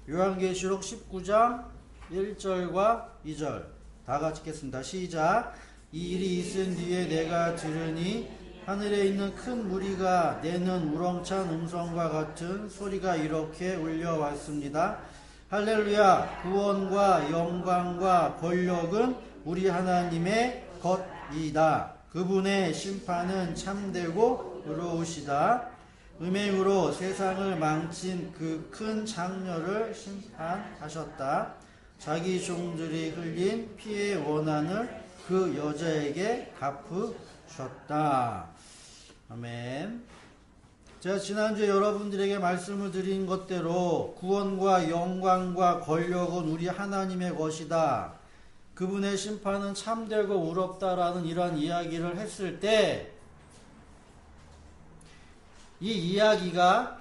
요한계시록 19장 1절과 2절 다 같이 읽겠습니다. 시작. 이 일이 있은 뒤에 내가 들으니 하늘에 있는 큰 무리가 내는 우렁찬 음성과 같은 소리가 이렇게 울려왔습니다. 할렐루야. 구원과 영광과 권력은 우리 하나님의 것이다. 그분의 심판은 참되고 의로우시다. 음행으로 세상을 망친 그 큰 장렬을 심판하셨다. 자기 종들이 흘린 피의 원한을 그 여자에게 갚으셨다. 아멘. 제가 지난주에 여러분들에게 말씀을 드린 것대로 구원과 영광과 권력은 우리 하나님의 것이다. 그분의 심판은 참되고 의롭다라는 이런 이야기를 했을 때 이 이야기가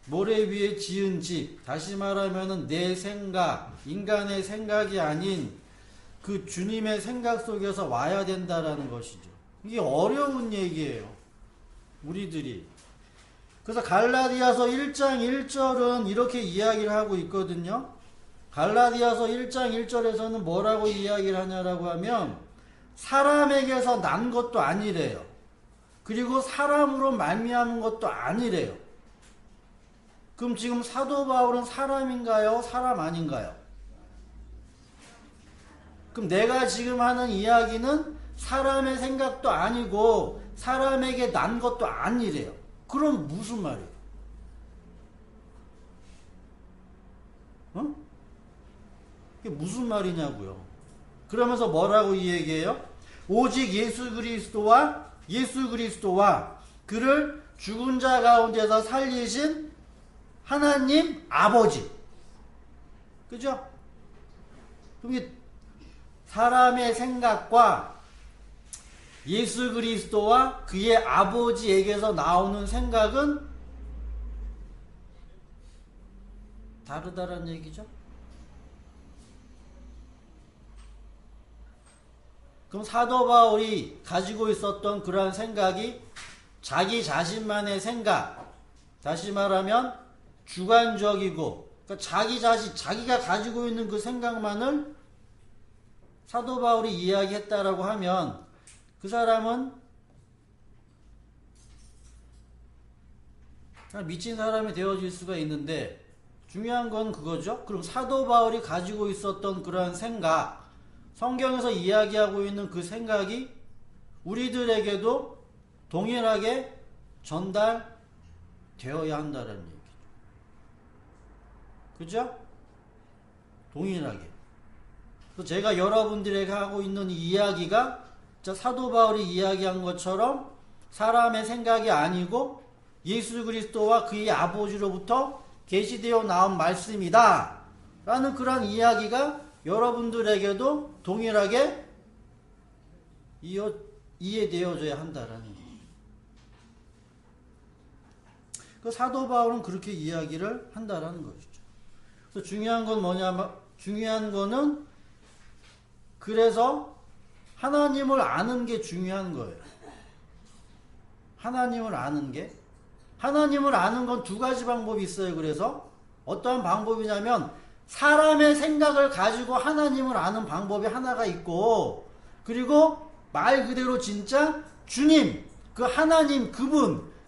모래 위에 지은 집, 다시 말하면 내 생각, 인간의 생각이 아닌 그 주님의 생각 속에서 와야 된다라는 것이죠. 이게 어려운 얘기예요. 우리들이. 그래서 갈라디아서 1장 1절은 이렇게 이야기를 하고 있거든요. 갈라디아서 1장 1절에서는 뭐라고 이야기를 하냐라고 하면 사람에게서 난 것도 아니래요. 그리고 사람으로 말미암은 것도 아니래요. 그럼 지금 사도 바울은 사람인가요? 사람 아닌가요? 그럼 내가 지금 하는 이야기는 사람의 생각도 아니고 사람에게 난 것도 아니래요. 그럼 무슨 말이에요? 어? 이게 무슨 말이냐고요. 그러면서 뭐라고 이 얘기해요? 오직 예수 그리스도와 그를 죽은 자 가운데서 살리신 하나님 아버지. 그죠? 그럼 사람의 생각과 예수 그리스도와 그의 아버지에게서 나오는 생각은 다르다는 얘기죠. 그럼 사도 바울이 가지고 있었던 그러한 생각이 자기 자신만의 생각, 다시 말하면 주관적이고, 그러니까 자기가 가지고 있는 그 생각만을 사도 바울이 이야기했다라고 하면 그 사람은 미친 사람이 되어질 수가 있는데 중요한 건 그거죠. 그럼 사도 바울이 가지고 있었던 그러한 생각, 성경에서 이야기하고 있는 그 생각이 우리들에게도 동일하게 전달되어야 한다는 얘기죠. 그죠? 동일하게. 그래서 제가 여러분들에게 하고 있는 이 이야기가 사도 바울이 이야기한 것처럼 사람의 생각이 아니고 예수 그리스도와 그의 아버지로부터 계시되어 나온 말씀이다 라는 그런 이야기가 여러분들에게도 동일하게 이해되어져야 한다라는 거예요. 그 사도 바울은 그렇게 이야기를 한다라는 것이죠. 그래서 중요한 건 뭐냐면, 중요한 거는 그래서 하나님을 아는 게 중요한 거예요. 하나님을 아는 게. 하나님을 아는 건 두 가지 방법이 있어요. 그래서 어떠한 방법이냐면 사람의 생각을 가지고 하나님을 아는 방법이 하나가 있고, 그리고 말 그대로 진짜 주님, 그 하나님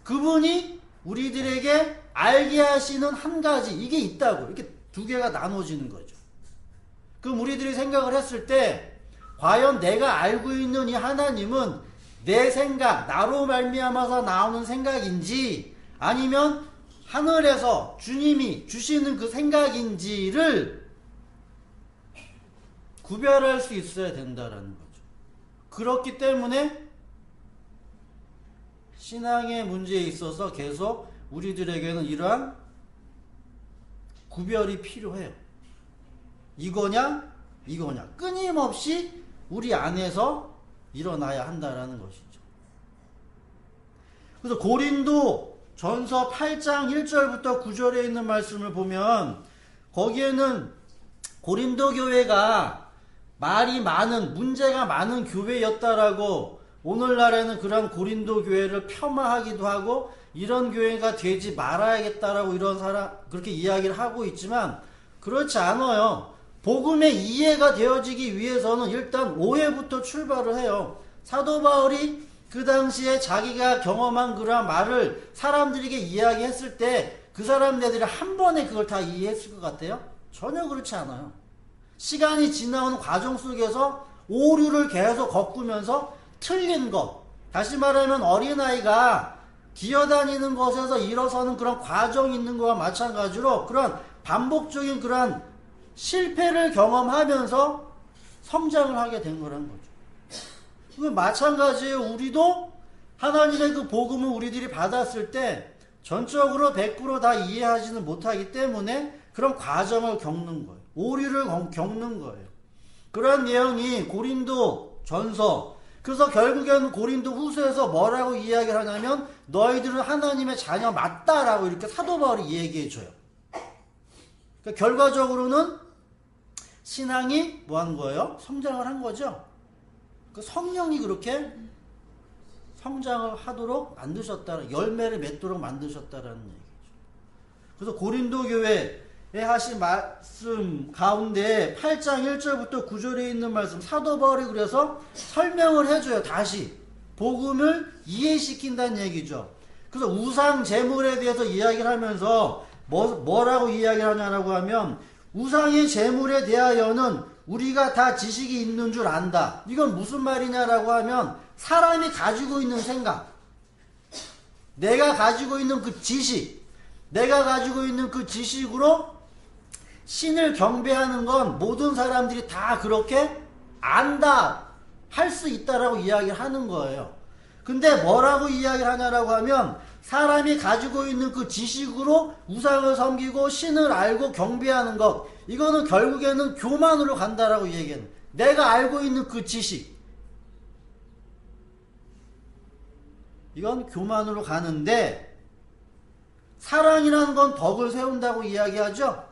그분이 우리들에게 알게 하시는 한 가지, 이게 있다고. 이렇게 두 개가 나눠지는 거죠. 그럼 우리들이 생각을 했을 때 과연 내가 알고 있는 이 하나님은 내 생각, 나로 말미암아서 나오는 생각인지 아니면 하늘에서 주님이 주시는 그 생각인지를 구별할 수 있어야 된다라는 거죠. 그렇기 때문에 신앙의 문제에 있어서 계속 우리들에게는 이러한 구별이 필요해요. 이거냐 끊임없이 우리 안에서 일어나야 한다라는 것이죠. 그래서 고린도 전서 8장 1절부터 9절에 있는 말씀을 보면 거기에는 고린도 교회가 말이 많은, 문제가 많은 교회였다라고 오늘날에는 그런 고린도 교회를 폄하하기도 하고 이런 교회가 되지 말아야겠다라고 이런 사람 그렇게 이야기를 하고 있지만 그렇지 않아요. 복음의 이해가 되어지기 위해서는 일단 오해부터 출발을 해요. 사도 바울이 그 당시에 자기가 경험한 그러한 말을 사람들에게 이야기했을 때 그 사람들이 한 번에 그걸 다 이해했을 것 같아요? 전혀 그렇지 않아요. 시간이 지나온 과정 속에서 오류를 계속 겪으면서 틀린 것, 다시 말하면 어린아이가 기어다니는 것에서 일어서는 그런 과정이 있는 것과 마찬가지로 그런 반복적인 그런 실패를 경험하면서 성장을 하게 된 거라는 거죠. 그 마찬가지예요. 우리도 하나님의 그 복음을 우리들이 받았을 때 전적으로 100% 다 이해하지는 못하기 때문에 그런 과정을 겪는 거예요. 오류를 겪는 거예요. 그런 내용이 고린도 전서, 그래서 결국에는 고린도 후서에서 뭐라고 이야기를 하냐면 너희들은 하나님의 자녀 맞다라고 이렇게 사도 바울이 얘기해줘요. 그러니까 결과적으로는 신앙이 뭐 한 거예요? 성장을 한 거죠. 그 성령이 그렇게 성장을 하도록 만드셨다는, 열매를 맺도록 만드셨다라는 얘기죠. 그래서 고린도 교회에 하신 말씀 가운데 8장 1절부터 9절에 있는 말씀, 사도 바울이 그래서 설명을 해줘요. 다시 복음을 이해시킨다는 얘기죠. 그래서 우상 제물에 대해서 이야기를 하면서 뭐라고 이야기를 하냐라고 하면 우상의 제물에 대하여는 우리가 다 지식이 있는 줄 안다. 이건 무슨 말이냐라고 하면 사람이 가지고 있는 생각, 내가 가지고 있는 그 지식, 내가 가지고 있는 그 지식으로 신을 경배하는 건 모든 사람들이 다 그렇게 안다, 할 수 있다라고 이야기를 하는 거예요. 근데 뭐라고 이야기를 하냐라고 하면 사람이 가지고 있는 그 지식으로 우상을 섬기고 신을 알고 경배하는 것, 이거는 결국에는 교만으로 간다라고 얘기하는, 내가 알고 있는 그 지식, 이건 교만으로 가는데, 사랑이라는 건 덕을 세운다고 이야기하죠.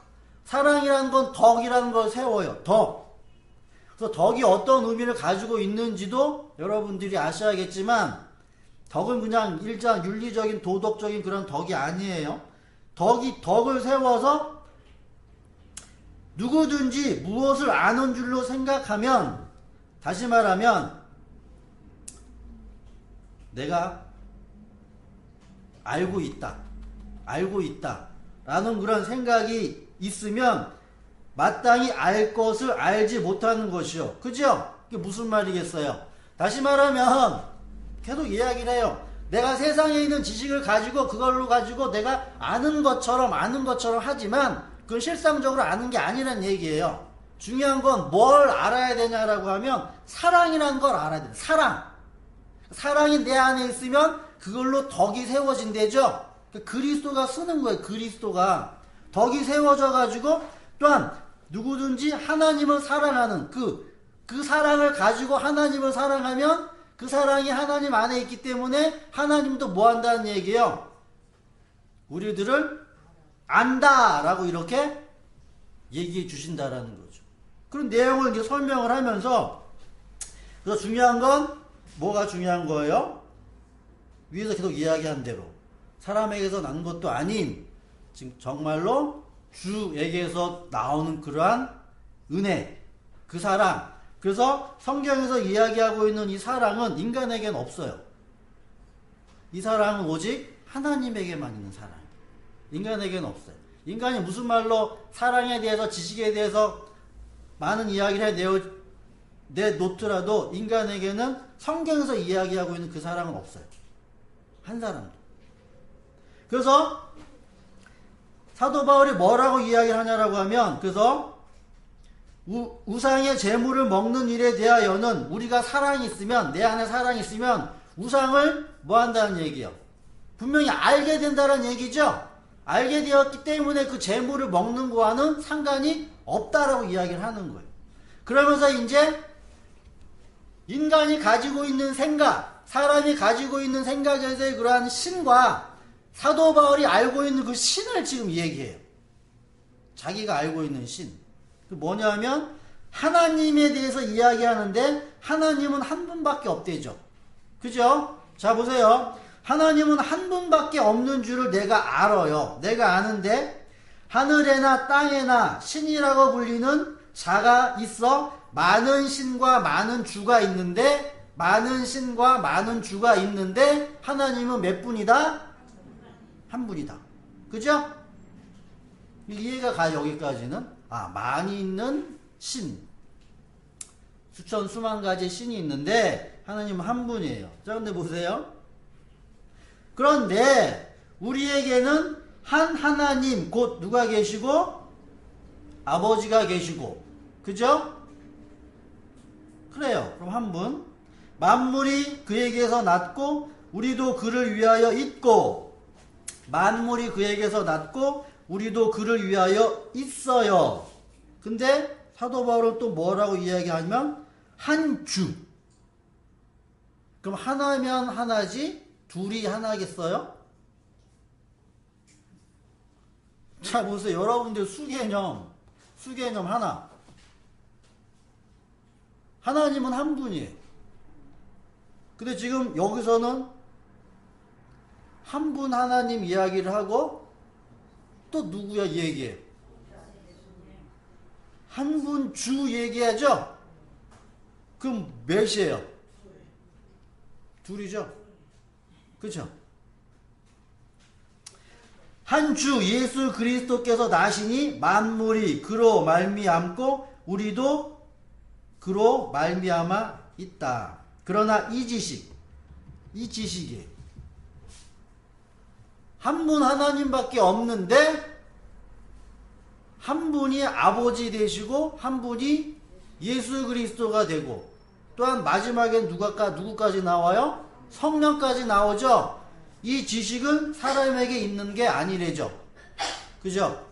사랑이라는 건 덕이라는 걸 세워요. 덕. 그래서 덕이 어떤 의미를 가지고 있는지도 여러분들이 아셔야겠지만, 덕은 그냥 일장 윤리적인 도덕적인 그런 덕이 아니에요. 덕을 세워서 누구든지 무엇을 아는 줄로 생각하면, 다시 말하면 내가 알고 있다 라는 그런 생각이 있으면 마땅히 알 것을 알지 못하는 것이요. 그죠? 그게 무슨 말이겠어요? 다시 말하면 계속 이야기를 해요. 내가 세상에 있는 지식을 가지고 그걸로 가지고 내가 아는 것처럼 하지만 그건 실상적으로 아는 게 아니란 얘기예요. 중요한 건 뭘 알아야 되냐라고 하면 사랑이라는 걸 알아야 돼요. 사랑이 내 안에 있으면 그걸로 덕이 세워진대죠. 그리스도가 쓰는 거예요. 그리스도가 덕이 세워져 가지고, 또한 누구든지 하나님을 사랑하는 그 사랑을 가지고 하나님을 사랑하면 그 사랑이 하나님 안에 있기 때문에 하나님도 뭐 한다는 얘기예요? 우리들을 안다라고 이렇게 얘기해 주신다라는 거죠. 그런 내용을 이제 설명을 하면서, 그래서 중요한 건 뭐가 중요한 거예요? 위에서 계속 이야기한 대로 사람에게서 난 것도 아닌 지금 정말로 주에게서 나오는 그러한 은혜, 그 사랑. 그래서 성경에서 이야기하고 있는 이 사랑은 인간에게는 없어요. 이 사랑은 오직 하나님에게만 있는 사랑. 인간에게는 없어요. 인간이 무슨 말로 사랑에 대해서, 지식에 대해서 많은 이야기를 내놓더라도 인간에게는 성경에서 이야기하고 있는 그 사랑은 없어요. 한 사람도. 그래서 사도 바울이 뭐라고 이야기를 하냐라고 하면, 그래서 우상의 재물을 먹는 일에 대하여는 우리가 사랑이 있으면, 내 안에 사랑이 있으면 우상을 뭐 한다는 얘기예요? 분명히 알게 된다는 얘기죠. 알게 되었기 때문에 그 재물을 먹는 거와는 상관이 없다라고 이야기를 하는 거예요. 그러면서 이제 인간이 가지고 있는 생각, 사람이 가지고 있는 생각에서의 그러한 신과 사도 바울이 알고 있는 그 신을 지금 얘기해요. 자기가 알고 있는 신. 그 뭐냐면 하나님에 대해서 이야기하는데 하나님은 한 분밖에 없대죠. 그죠? 자 보세요. 하나님은 한 분밖에 없는 줄을 내가 알아요. 내가 아는데 하늘에나 땅에나 신이라고 불리는 자가 있어 많은 신과 많은 주가 있는데 많은 신과 많은 주가 있는데 하나님은 몇 분이다? 한 분이다. 그죠? 이해가 가 여기까지는? 많이 있는 신. 수천 수만 가지 신이 있는데 하나님은 한 분이에요. 자, 근데 보세요. 그런데 우리에게는 한 하나님 곧 누가 계시고 아버지가 계시고 그죠? 그래요. 그럼 한 분. 만물이 그에게서 났고 우리도 그를 위하여 있고 만물이 그에게서 났고 우리도 그를 위하여 있어요. 근데 사도 바울은 또 뭐라고 이야기하냐면 한 주. 그럼 하나면 하나지 둘이 하나겠어요? 자 보세요. 여러분들 수개념 하나. 하나님은 한 분이에요. 근데 지금 여기서는 한 분 하나님 이야기를 하고 또 누구야 얘기해? 한 분 주 얘기하죠? 그럼 몇이에요? 둘이죠? 그렇죠? 한 주 예수 그리스도께서 나시니 만물이 그로 말미암고 우리도 그로 말미암아 있다. 그러나 이 지식이 한 분 하나님밖에 없는데 한 분이 아버지 되시고 한 분이 예수 그리스도가 되고 또한 마지막엔 누구까지 나와요? 성령까지 나오죠. 이 지식은 사람에게 있는 게 아니래죠. 그죠?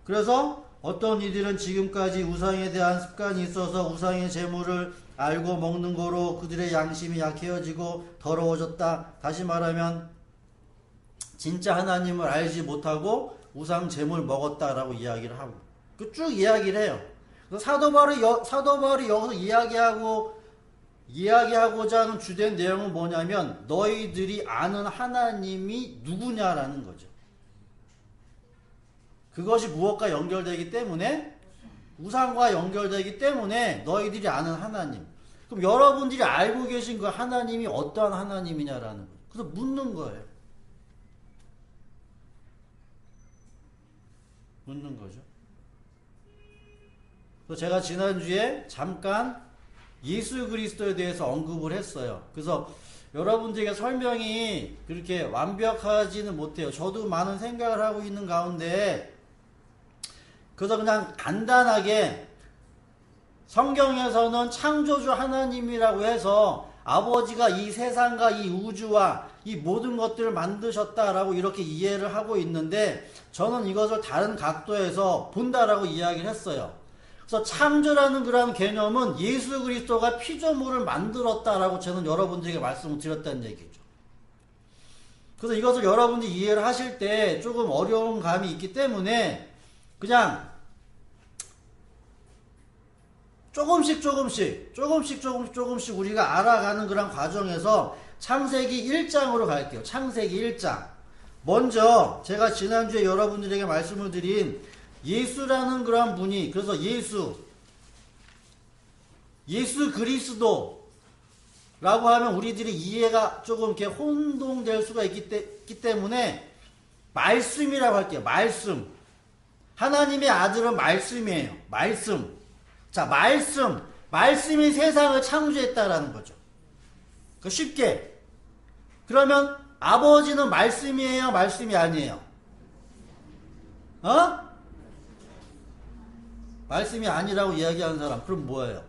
그래서 어떤 이들은 지금까지 우상에 대한 습관이 있어서 우상의 재물을 알고 먹는 거로 그들의 양심이 약해져지고 더러워졌다. 다시 말하면 진짜 하나님을 알지 못하고 우상 재물 먹었다라고 이야기를 하고 쭉 이야기를 해요. 사도 바울이 여기서 이야기하고자 하는 주된 내용은 뭐냐면 너희들이 아는 하나님이 누구냐라는 거죠. 그것이 무엇과 연결되기 때문에 우상과 연결되기 때문에 너희들이 아는 하나님. 그럼 여러분들이 알고 계신 그 하나님이 어떠한 하나님이냐라는 거예요. 그래서 묻는 거예요. 묻는 거죠. 그래서 제가 지난주에 잠깐 예수 그리스도에 대해서 언급을 했어요. 그래서 여러분들에게 설명이 그렇게 완벽하지는 못해요. 저도 많은 생각을 하고 있는 가운데 그래서 그냥 간단하게 성경에서는 창조주 하나님이라고 해서 아버지가 이 세상과 이 우주와 이 모든 것들을 만드셨다라고 이렇게 이해를 하고 있는데 저는 이것을 다른 각도에서 본다라고 이야기를 했어요. 그래서 창조라는 그런 개념은 예수 그리스도가 피조물을 만들었다라고 저는 여러분들에게 말씀을 드렸다는 얘기죠. 그래서 이것을 여러분들이 이해를 하실 때 조금 어려운 감이 있기 때문에 그냥 조금씩 우리가 알아가는 그런 과정에서 창세기 1장으로 갈게요. 창세기 1장. 먼저 제가 지난주에 여러분들에게 말씀을 드린 예수라는 그런 분이 그래서 예수 그리스도라고 하면 우리들이 이해가 조금 이렇게 혼동될 수가 있기 때문에 말씀이라고 할게요. 말씀. 하나님의 아들은 말씀이에요. 말씀. 자, 말씀이 세상을 창조했다라는 거죠. 쉽게. 그러면 아버지는 말씀이에요? 말씀이 아니에요? 말씀이 아니라고 이야기하는 사람, 그럼 뭐예요?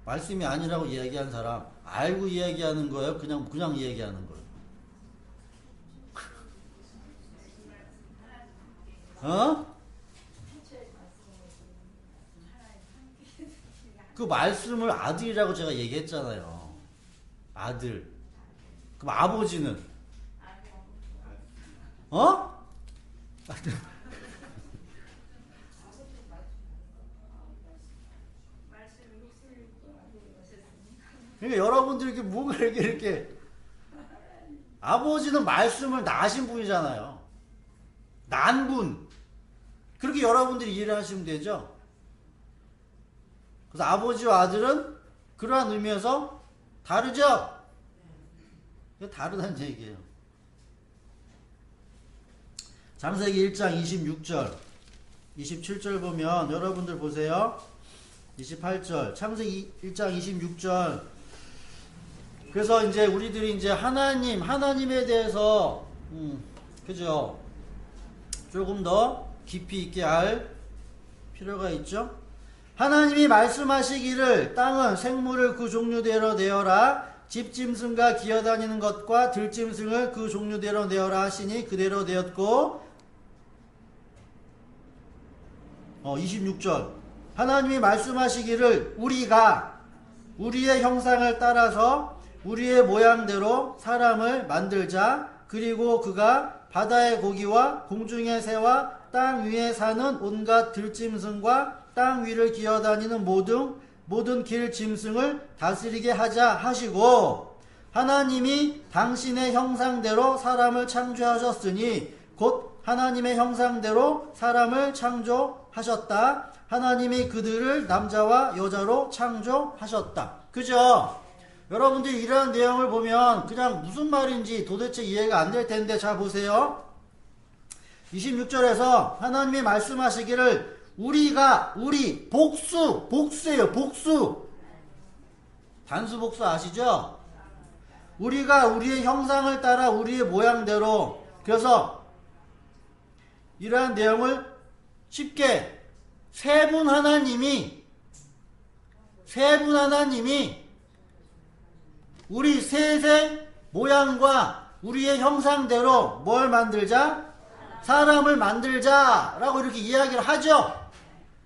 말씀이 아니라고 이야기하는 사람, 알고 이야기하는 거예요? 그냥 이야기하는 거예요? 그 말씀을 아들이라고 제가 얘기했잖아요. 아들. 그럼 아버지는? 그러니까 여러분들 이렇게 뭔가 이렇게 아버지는 말씀을 낳으신 분이잖아요. 난 분. 그렇게 여러분들이 이해를 하시면 되죠. 그래서 아버지와 아들은 그러한 의미에서 다르죠? 다르다는 얘기예요. 창세기 1장 26절, 27절 보면 여러분들 보세요. 28절, 창세기 1장 26절. 그래서 이제 우리들이 이제 하나님에 대해서, 그죠? 조금 더 깊이 있게 알 필요가 있죠? 하나님이 말씀하시기를 땅은 생물을 그 종류대로 내어라. 집짐승과 기어다니는 것과 들짐승을 그 종류대로 내어라 하시니 그대로 되었고, 26절. 하나님이 말씀하시기를 우리가 우리의 형상을 따라서 우리의 모양대로 사람을 만들자. 그리고 그가 바다의 고기와 공중의 새와 땅 위에 사는 온갖 들짐승과 땅 위를 기어다니는 모든 길 짐승을 다스리게 하자 하시고, 하나님이 당신의 형상대로 사람을 창조하셨으니 곧 하나님의 형상대로 사람을 창조하셨다. 하나님이 그들을 남자와 여자로 창조하셨다. 그죠? 여러분들이 이러한 내용을 보면 그냥 무슨 말인지 도대체 이해가 안 될 텐데, 자 보세요. 26절에서 하나님이 말씀하시기를 우리 복수예요. 복수. 단수 복수 아시죠? 우리가 우리의 형상을 따라 우리의 모양대로. 그래서 이러한 내용을 쉽게 세 분 하나님이 우리 셋의 모양과 우리의 형상대로 뭘 만들자? 사람을 만들자라고 이렇게 이야기를 하죠.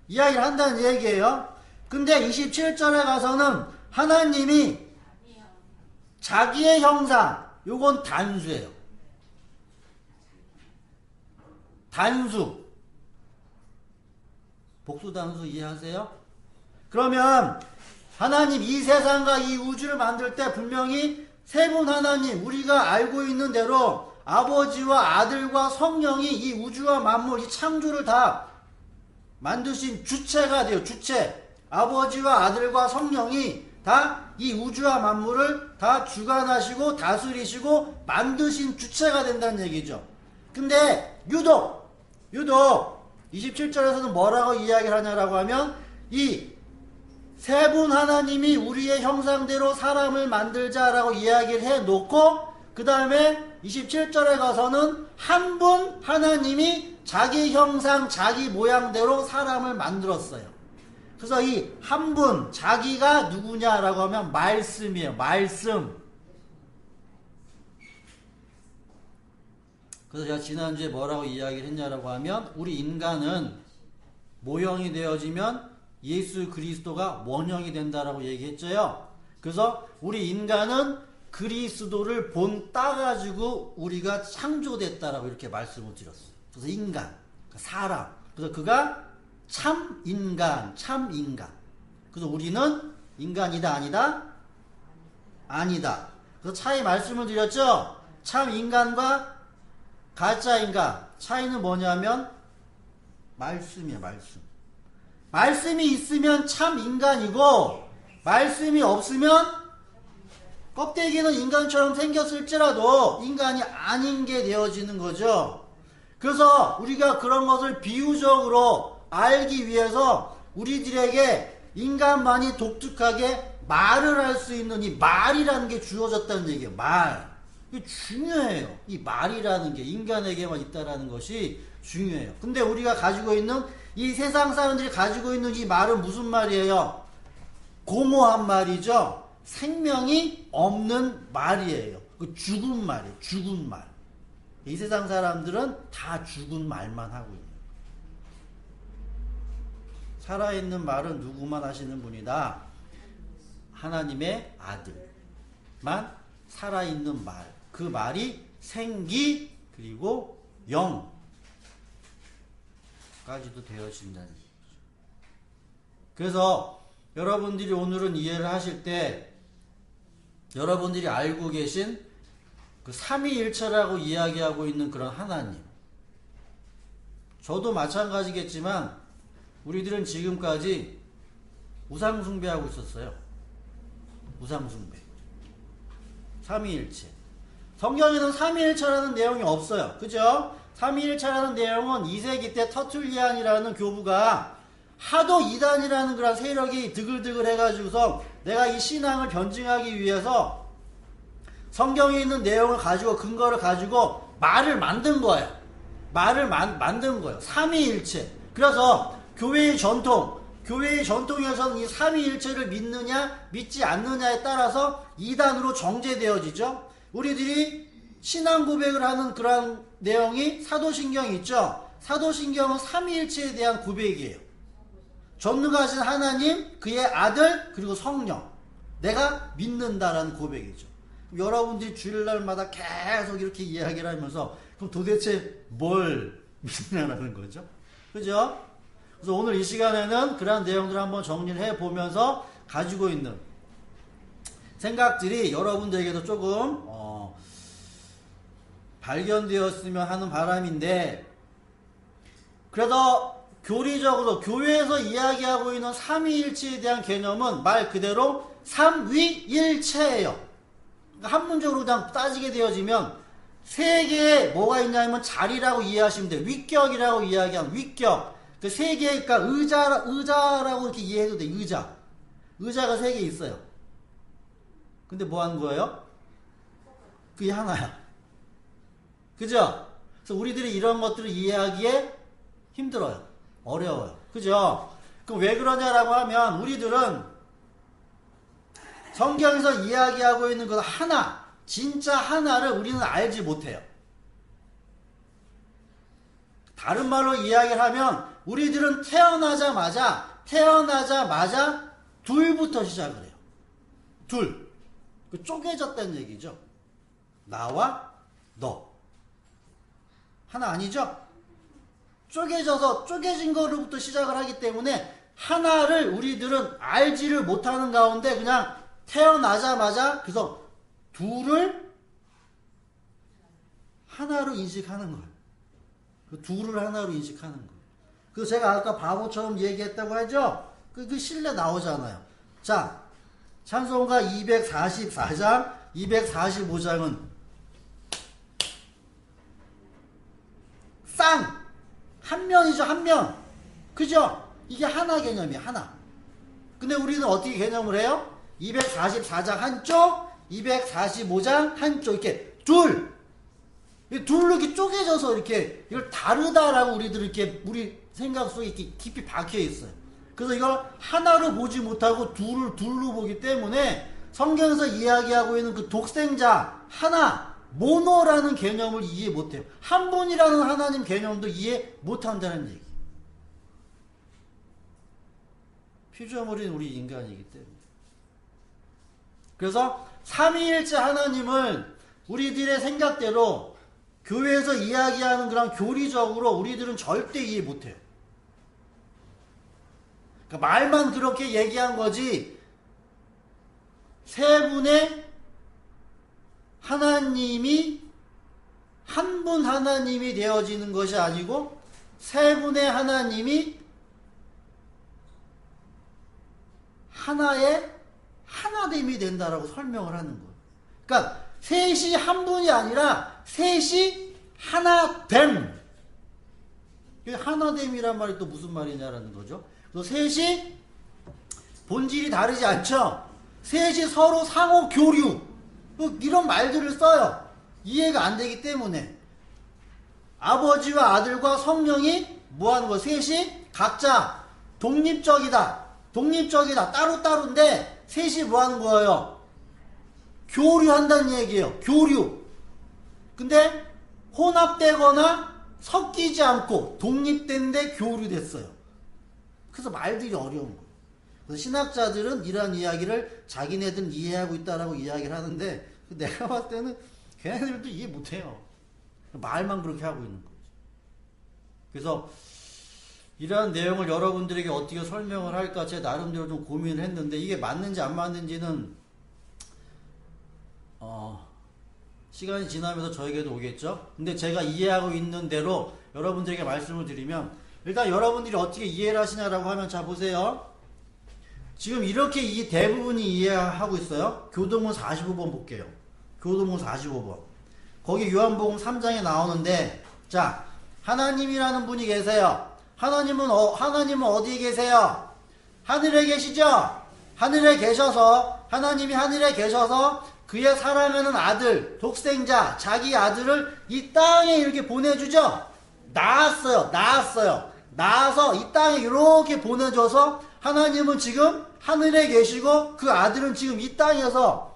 이야기를 한다는 얘기예요. 근데 27절에 가서는 하나님이 자기의 형상, 요건 단수예요. 단수. 복수 단수 이해하세요? 그러면 하나님 이 세상과 이 우주를 만들 때 분명히 세 분 하나님, 우리가 알고 있는 대로 아버지와 아들과 성령이 이 우주와 만물, 이 창조를 다 만드신 주체가 돼요. 주체. 아버지와 아들과 성령이 다 이 우주와 만물을 다 주관하시고 다스리시고 만드신 주체가 된다는 얘기죠. 근데 유독 27절에서는 뭐라고 이야기를 하냐라고 하면 이 세 분 하나님이 우리의 형상대로 사람을 만들자라고 이야기를 해놓고 그 다음에 27절에 가서는 한 분 하나님이 자기 형상 자기 모양대로 사람을 만들었어요. 그래서 이 한 분 자기가 누구냐라고 하면 말씀이에요. 말씀. 그래서 제가 지난주에 뭐라고 이야기를 했냐라고 하면 우리 인간은 모형이 되어지면 예수 그리스도가 원형이 된다라고 얘기했죠. 그래서 우리 인간은 그리스도를 본 따가지고 우리가 창조됐다라고 이렇게 말씀을 드렸어요. 그래서 인간, 사람. 그래서 그가 참 인간. 그래서 우리는 인간이다, 아니다? 아니다. 그래서 차이 말씀을 드렸죠. 참 인간과 가짜 인간. 차이는 뭐냐면 말씀이에요, 말씀. 말씀이 있으면 참 인간이고 말씀이 없으면 껍데기는 인간처럼 생겼을지라도 인간이 아닌 게 되어지는 거죠. 그래서 우리가 그런 것을 비유적으로 알기 위해서 우리들에게 인간만이 독특하게 말을 할 수 있는 이 말이라는 게 주어졌다는 얘기예요. 말. 이게 중요해요. 이 말이라는 게 인간에게만 있다라는 것이 중요해요. 근데 우리가 가지고 있는 이 세상 사람들이 가지고 있는 이 말은 무슨 말이에요? 공허한 말이죠. 생명이 없는 말이에요. 그 죽은 말이에요. 죽은 말. 이 세상 사람들은 다 죽은 말만 하고 있는. 살아있는 말은 누구만 하시는 분이다? 하나님의 아들만 살아있는 말. 그 말이 생기 그리고 영 까지도 되어진다는 얘기죠. 그래서 여러분들이 오늘은 이해를 하실 때 여러분들이 알고 계신 그 삼위일체라고 이야기하고 있는 그런 하나님. 저도 마찬가지겠지만 우리들은 지금까지 우상숭배하고 있었어요. 우상숭배. 삼위일체. 성경에는 삼위일체라는 내용이 없어요. 그죠? 삼위일체라는 내용은 2세기 때 터툴리안이라는 교부가 하도 이단이라는 그런 세력이 드글드글 해가지고서 내가 이 신앙을 변증하기 위해서 성경에 있는 내용을 가지고 근거를 가지고 말을 만든 거예요. 말을 만든 거예요. 삼위일체. 그래서 교회의 전통에서는 이 삼위일체를 믿느냐 믿지 않느냐에 따라서 이단으로 정제되어지죠. 우리들이 신앙 고백을 하는 그런 내용이 사도신경이 있죠. 사도신경은 삼위일체에 대한 고백이에요. 전능하신 하나님, 그의 아들, 그리고 성령. 내가 믿는다라는 고백이죠. 여러분들이 주일날마다 계속 이렇게 이야기를 하면서 그럼 도대체 뭘 믿느냐라는 거죠. 그죠? 그래서 오늘 이 시간에는 그러한 내용들을 한번 정리를 해보면서 가지고 있는 생각들이 여러분들에게도 조금 발견되었으면 하는 바람인데, 그래서 교리적으로 교회에서 이야기하고 있는 삼위일체에 대한 개념은 말 그대로 삼위일체예요. 그러니까 한문적으로 그냥 따지게 되어지면 세 개의 뭐가 있냐면 자리라고 이해하시면 돼요. 위격이라고 이야기하는 위격. 그 세 개, 그러니까 의자라고 이렇게 이해해도 돼. 의자가 세 개 있어요. 근데 뭐 하는 거예요? 그게 하나야. 그죠? 그래서 우리들이 이런 것들을 이해하기에 힘들어요. 어려워요. 그죠? 그럼 왜 그러냐라고 하면 우리들은 성경에서 이야기하고 있는 그 하나, 진짜 하나를 우리는 알지 못해요. 다른 말로 이야기를 하면 우리들은 태어나자마자 둘부터 시작을 해요. 둘. 그 쪼개졌다는 얘기죠. 나와 너. 하나 아니죠? 쪼개진 거로부터 시작을 하기 때문에 하나를 우리들은 알지를 못하는 가운데 그냥 태어나자마자 그래서 둘을 하나로 인식하는 거예요. 그 둘을 하나로 인식하는 거예요. 그래서 제가 아까 바보처럼 얘기했다고 하죠? 그 실내 나오잖아요. 자, 찬송가 244장, 245장은 한 면이죠, 한 면. 그죠? 이게 하나 개념이에요, 하나. 근데 우리는 어떻게 개념을 해요? 244장 한쪽, 245장 한쪽, 이렇게 둘로 이렇게 쪼개져서 이렇게 이걸 다르다라고 우리들 이렇게 우리 생각 속에 이렇게 깊이 박혀 있어요. 그래서 이걸 하나로 보지 못하고 둘로 보기 때문에 성경에서 이야기하고 있는 그 독생자 하나, 모노라는 개념을 이해 못해요. 한 분이라는 하나님 개념도 이해 못한다는 얘기. 피조물인 우리 인간이기 때문에. 그래서 삼위일체 하나님을 우리들의 생각대로 교회에서 이야기하는 그런 교리적으로 우리들은 절대 이해 못해요. 그러니까 말만 그렇게 얘기한 거지 세 분의 하나님이 한 분 하나님이 되어지는 것이 아니고 세 분의 하나님이 하나의 하나됨이 된다라고 설명을 하는 거예요. 그러니까 셋이 한 분이 아니라 셋이 하나됨. 하나됨이란 말이 또 무슨 말이냐라는 거죠. 그래서 셋이 본질이 다르지 않죠. 셋이 서로 상호 교류 이런 말들을 써요. 이해가 안 되기 때문에 아버지와 아들과 성령이 뭐 하는 거? 셋이 각자 독립적이다. 따로따로인데 셋이 뭐 하는 거예요? 교류한다는 얘기예요. 교류. 근데 혼합되거나 섞이지 않고 독립된데 교류됐어요. 그래서 말들이 어려운 거예요. 그래서 신학자들은 이러한 이야기를 자기네들은 이해하고 있다라고 이야기를 하는데 내가 봤을 때는 걔네들도 이해 못해요. 말만 그렇게 하고 있는 거죠. 그래서 이러한 내용을 여러분들에게 어떻게 설명을 할까 제 나름대로 좀 고민을 했는데 이게 맞는지 안 맞는지는 시간이 지나면서 저에게도 오겠죠. 근데 제가 이해하고 있는 대로 여러분들에게 말씀을 드리면, 일단 여러분들이 어떻게 이해를 하시냐라고 하면, 자 보세요. 지금 이렇게 이 대부분이 이해하고 있어요. 교도문 45번 볼게요. 교도문 45번. 거기 요한복음 3장에 나오는데, 자, 하나님이라는 분이 계세요. 하나님은 어디에 계세요? 하늘에 계시죠? 하늘에 계셔서, 하나님이 하늘에 계셔서 그의 사랑하는 아들, 독생자, 자기 아들을 이 땅에 이렇게 보내주죠? 낳았어요. 낳아서 이 땅에 이렇게 보내줘서 하나님은 지금 하늘에 계시고 그 아들은 지금 이 땅에서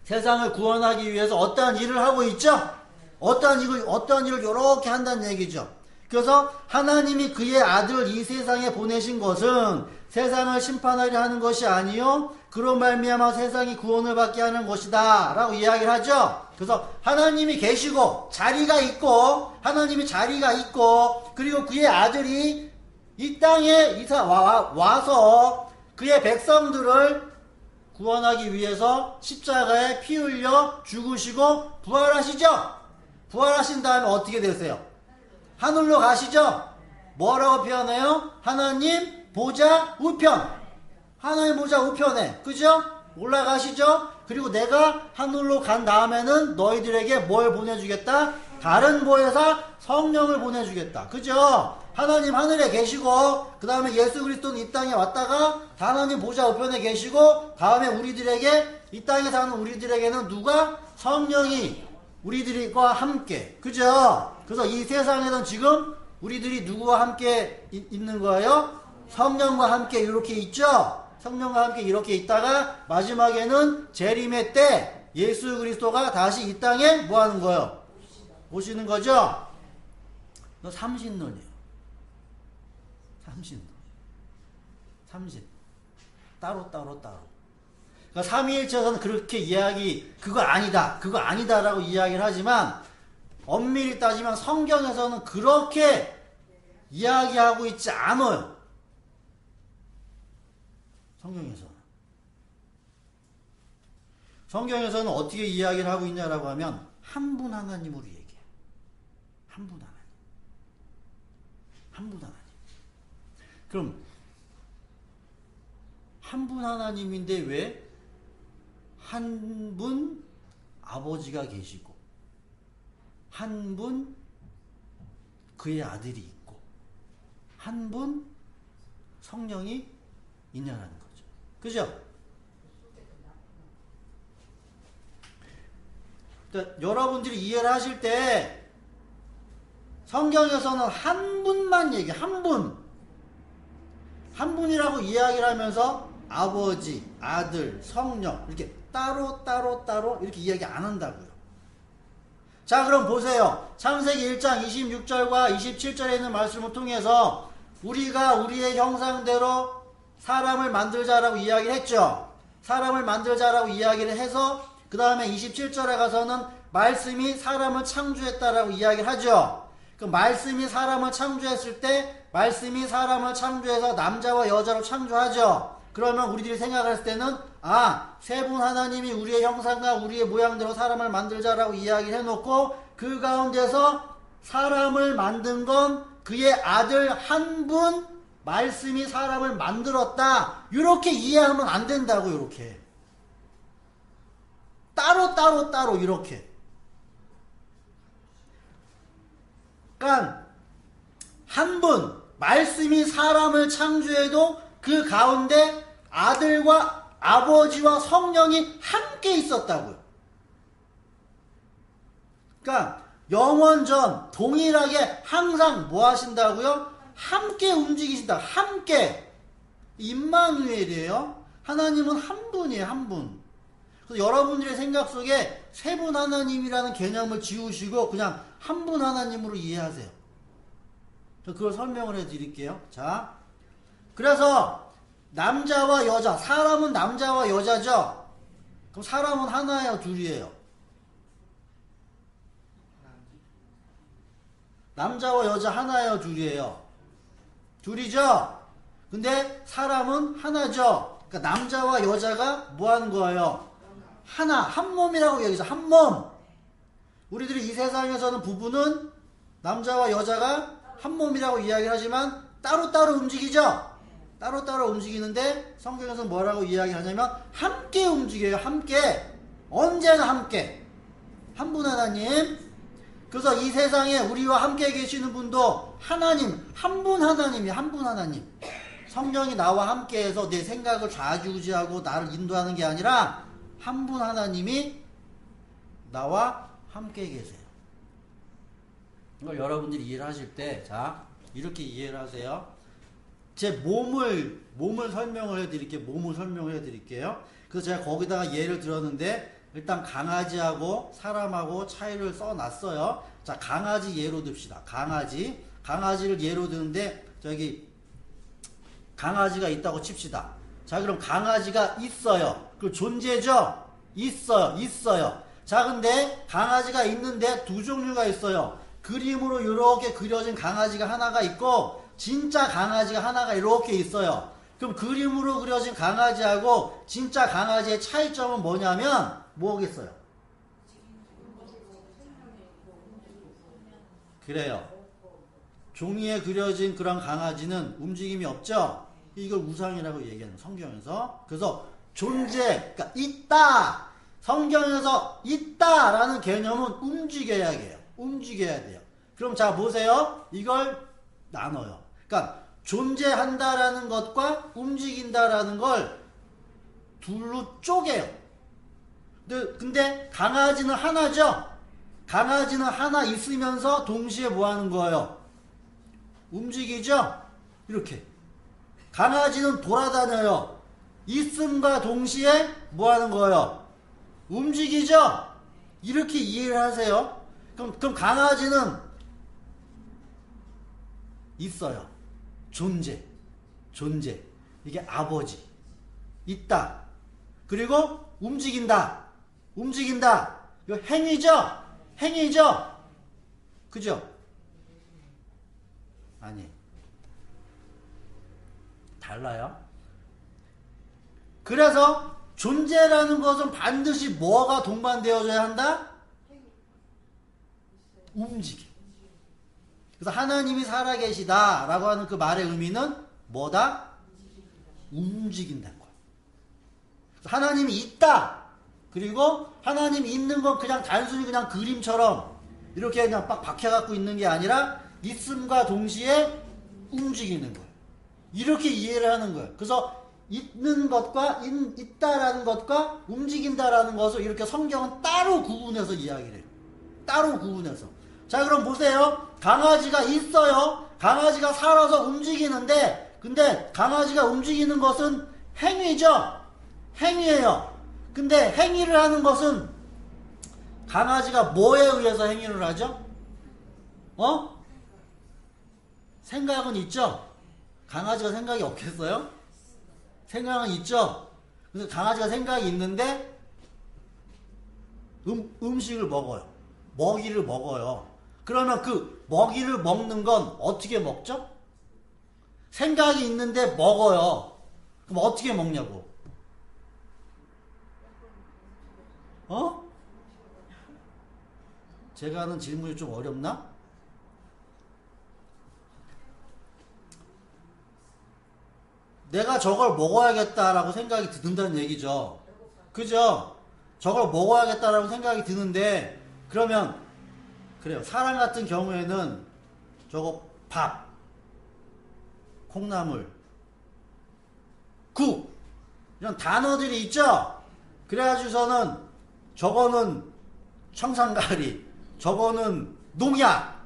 세상을 구원하기 위해서 어떠한 일을 하고 있죠? 어떠한 일을 이렇게 한다는 얘기죠. 그래서 하나님이 그의 아들을 이 세상에 보내신 것은 세상을 심판하려 하는 것이 아니요 그런 말미암아 세상이 구원을 받게 하는 것이다 라고 이야기를 하죠. 그래서 하나님이 계시고 하나님이 자리가 있고 그리고 그의 아들이 이 땅에 와서 그의 백성들을 구원하기 위해서 십자가에 피 흘려 죽으시고 부활하시죠. 부활하신 다음에 어떻게 되세요? 하늘로 가시죠. 뭐라고 표현해요? 하나님 보좌 우편. 하나님 보좌 우편에, 그죠? 올라가시죠. 그리고 내가 하늘로 간 다음에는 너희들에게 뭘 보내주겠다? 다른 보혜사 성령을 보내주겠다. 그죠? 하나님 하늘에 계시고 그 다음에 예수 그리스도는 이 땅에 왔다가 하나님 보좌 우편에 계시고 다음에 우리들에게, 이 땅에 사는 우리들에게는 누가? 성령이 우리들과 함께, 그죠? 그래서 이 세상에는 지금 우리들이 누구와 함께 있는 거예요? 성령과 함께 이렇게 있죠? 성령과 함께 이렇게 있다가 마지막에는 재림의 때 예수 그리스도가 다시 이 땅에 뭐 하는 거예요? 오시는 거죠? 너 삼신론이에요. 삼신. 따로. 그러니까 삼위일체에서는 그렇게 그거 아니다라고 이야기를 하지만 엄밀히 따지면 성경에서는 그렇게 이야기하고 있지 않아요. 성경에서는 어떻게 이야기를 하고 있냐라고 하면 한 분 하나님으로 얘기해. 한 분 하나님. 그럼 한 분 하나님인데 왜 한 분 아버지가 계시고 한 분 그의 아들이 있고 한 분 성령이 있냐라는 거죠. 그죠? 그러니까 여러분들이 이해를 하실 때 성경에서는 한 분만 얘기해. 한 분이라고 이야기를 하면서 아버지, 아들, 성령 이렇게 따로 이렇게 이야기 안 한다고요. 자, 그럼 보세요. 창세기 1장 26절과 27절에 있는 말씀을 통해서 우리가 우리의 형상대로 사람을 만들자라고 이야기를 했죠. 사람을 만들자라고 이야기를 해서 그 다음에 27절에 가서는 말씀이 사람을 창조했다라고 이야기를 하죠. 그 말씀이 사람을 창조했을 때 말씀이 사람을 창조해서 남자와 여자로 창조하죠. 그러면 우리들이 생각했을 때는 세 분 하나님이 우리의 형상과 우리의 모양대로 사람을 만들자라고 이야기를 해놓고 그 가운데서 사람을 만든 건 그의 아들 한 분 말씀이 사람을 만들었다. 이렇게 이해하면 안 된다고. 이렇게 따로 이렇게. 그러니까 한 분 말씀이 사람을 창조해도 그 가운데 아들과 아버지와 성령이 함께 있었다고요. 그러니까 영원전 동일하게 항상 뭐 하신다고요? 함께 움직이신다. 함께. 임마누엘이에요. 하나님은 한 분이에요. 한 분. 그래서 여러분들의 생각 속에 세 분 하나님이라는 개념을 지우시고 그냥 한 분 하나님으로 이해하세요. 그걸 설명을 해드릴게요. 자, 그래서 남자와 여자, 사람은 남자와 여자죠. 그럼 사람은 하나예요, 둘이에요? 남자와 여자 하나예요, 둘이에요? 둘이죠. 근데 사람은 하나죠. 그러니까 남자와 여자가 뭐 하는 거예요? 하나, 한 몸이라고 얘기해서 한 몸. 우리들이 이 세상에서는 부부는 남자와 여자가 한 몸이라고 이야기를 하지만 따로따로 움직이죠? 따로따로 움직이는데 성경에서 뭐라고 이야기하냐면 함께 움직여요. 함께. 언제나 함께. 한 분 하나님. 그래서 이 세상에 우리와 함께 계시는 분도 하나님, 한 분 하나님이 한 분 하나님. 성령이 나와 함께해서 내 생각을 좌지우지하고 나를 인도하는 게 아니라 한 분 하나님이 나와 함께 계세요. 이걸 여러분들이 이해를 하실 때, 자, 이렇게 이해를 하세요. 제 몸을 설명을 해드릴게요. 몸을 설명을 해드릴게요. 그래서 제가 거기다가 예를 들었는데, 일단 강아지하고 사람하고 차이를 써놨어요. 자, 강아지 예로 듭시다. 강아지를 예로 드는데, 저기, 강아지가 있다고 칩시다. 자, 그럼 강아지가 있어요. 그 존재죠? 있어요. 자, 근데 강아지가 있는데 두 종류가 있어요. 그림으로 이렇게 그려진 강아지가 하나가 있고 진짜 강아지가 하나가 이렇게 있어요. 그럼 그림으로 그려진 강아지하고 진짜 강아지의 차이점은 뭐냐면 뭐겠어요? 그래요. 종이에 그려진 그런 강아지는 움직임이 없죠? 이걸 우상이라고 얘기하는 성경에서. 그래서 존재, 그러니까 있다. 성경에서 있다라는 개념은 움직여야 해요. 움직여야 돼요. 그럼 자 보세요. 이걸 나눠요. 그러니까 존재한다라는 것과 움직인다라는 걸 둘로 쪼개요. 근데 강아지는 하나죠? 강아지는 하나 있으면서 동시에 뭐 하는 거예요? 움직이죠? 이렇게. 강아지는 돌아다녀요. 있음과 동시에 뭐 하는 거예요? 움직이죠? 이렇게 이해를 하세요. 그럼 강아지는 있어요. 존재. 이게 아버지. 있다. 그리고 움직인다. 이거 행위죠? 그죠? 아니. 달라요. 그래서 존재라는 것은 반드시 뭐가 동반되어져야 한다? 움직임. 그래서 하나님이 살아계시다 라고 하는 그 말의 의미는 뭐다? 움직인다는 거야. 하나님이 있다. 그리고 하나님이 있는 건 그냥 단순히 그냥 그림처럼 이렇게 그냥 빡 박혀갖고 있는 게 아니라 있음과 동시에 움직이는 거예요. 이렇게 이해를 하는 거예요. 그래서 있는 것과 있다라는 것과 움직인다라는 것을 이렇게 성경은 따로 구분해서 이야기를 해요. 따로 구분해서. 자, 그럼 보세요. 강아지가 있어요. 강아지가 살아서 움직이는데, 근데 강아지가 움직이는 것은 행위죠? 행위예요. 근데 행위를 하는 것은 강아지가 뭐에 의해서 행위를 하죠? 생각은 있죠? 강아지가 생각이 없겠어요? 생각은 있죠? 그래서 강아지가 생각이 있는데 음식을 먹어요. 먹이를 먹어요. 그러면 그 먹이를 먹는 건 어떻게 먹죠? 생각이 있는데 먹어요. 그럼 어떻게 먹냐고? 제가 하는 질문이 좀 어렵나? 내가 저걸 먹어야겠다라고 생각이 든다는 얘기죠. 그죠? 저걸 먹어야겠다라고 생각이 드는데, 그러면, 그래요. 사람 같은 경우에는 저거 밥, 콩나물, 국, 이런 단어들이 있죠? 그래가지고서는 저거는 청산가리, 저거는 농약,